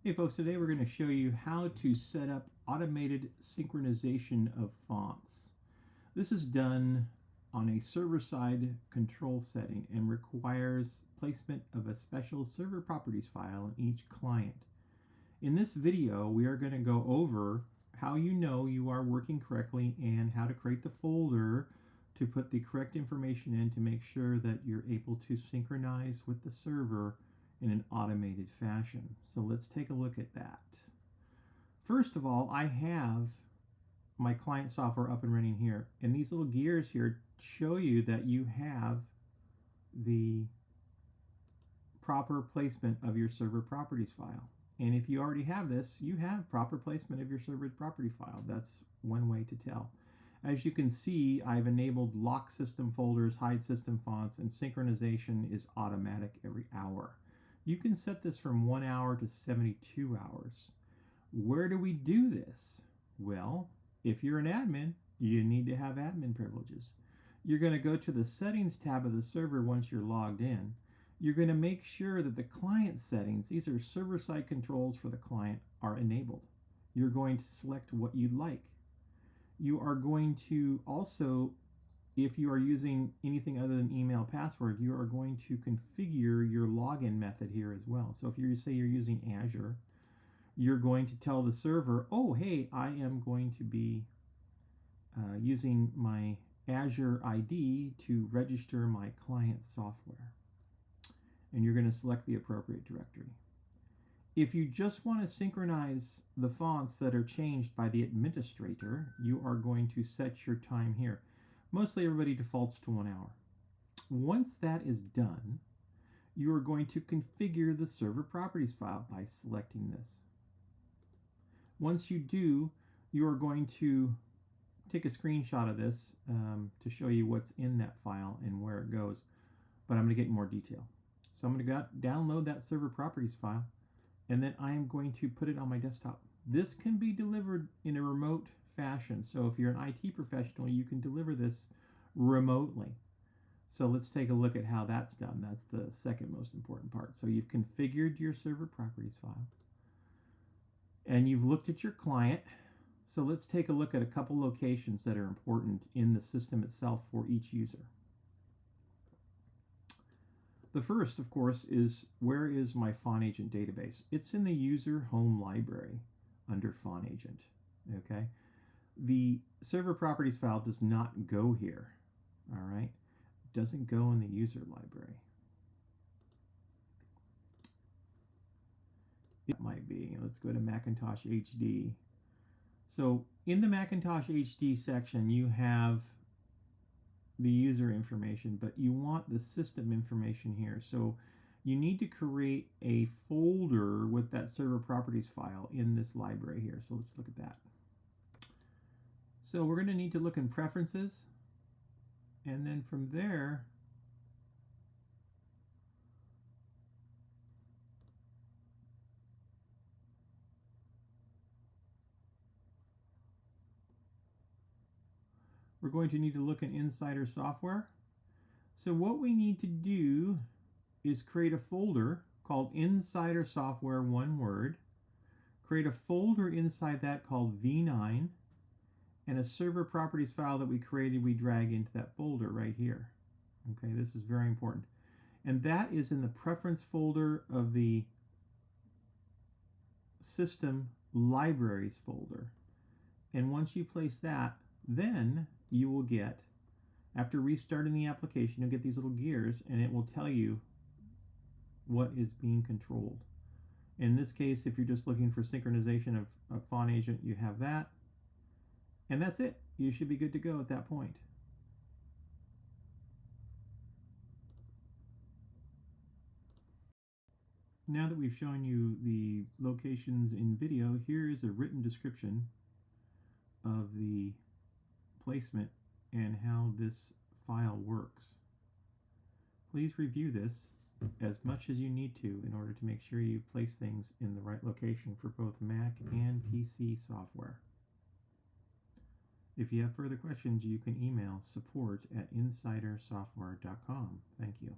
Hey folks, today we're going to show you how to set up automated synchronization of fonts. This is done on a server-side control setting and requires placement of a special server properties file in each client. In this video, we are going to go over how you know you are working correctly and how to create the folder to put the correct information in to make sure that you're able to synchronize with the server in an automated fashion. So let's take a look at that. First of all, I have my client software up and running here, and these little gears here show you that you have the proper placement of your server properties file. And if you already have this, you have proper placement of your server property file. That's one way to tell. As you can see, I've enabled lock system folders, hide system fonts, and synchronization is automatic every hour. You can set this from 1 hour to 72 hours. Where do we do this? Well, if you're an admin, you need to have admin privileges. You're going to go to the settings tab of the server once you're logged in. You're going to make sure that the client settings, these are server-side controls for the client, are enabled. You're going to select what you'd like. You are going to also, if you are using anything other than email password, you are going to configure your login method here as well. So if you say you're using Azure, you're going to tell the server, oh, hey, I am going to be using my Azure ID to register my client software. And you're going to select the appropriate directory. If you just want to synchronize the fonts that are changed by the administrator, you are going to set your time here. Mostly everybody defaults to 1 hour. Once that is done, you are going to configure the server properties file by selecting this. Once you do, you are going to take a screenshot of this to show you what's in that file and where it goes, but I'm going to get more detail. So I'm going to download that server properties file, and then I am going to put it on my desktop. This can be delivered in a remote fashion. So if you're an IT professional, you can deliver this remotely. So let's take a look at how that's done. That's the second most important part. So you've configured your server properties file, and you've looked at your client. So let's take a look at a couple locations that are important in the system itself for each user. The first, of course, is where is my fontagent database? It's in the user home library under fontagent. Okay, the server properties file does not go here. All right, it doesn't go in the user library. It might be. Let's go to Macintosh HD. So in the Macintosh HD section, you have the user information, but you want the system information here. So you need to create a folder with that server properties file in this library here. So let's look at that. So we're going to need to look in preferences, and then from there we're going to need to look in Insider Software. So what we need to do is create a folder called Insider Software, one word. Create a folder inside that called V9, and a server properties file that we created, we drag into that folder right here. Okay, this is very important. And that is in the preference folder of the system libraries folder. And once you place that, then you will get, after restarting the application, you'll get these little gears, and it will tell you what is being controlled. In this case, if you're just looking for synchronization of fontagent, you have that. And that's it. You should be good to go at that point. Now that we've shown you the locations in video, here is a written description of the placement and how this file works. Please review this as much as you need to in order to make sure you place things in the right location for both Mac and PC software. If you have further questions, you can email support@insidersoftware.com. Thank you.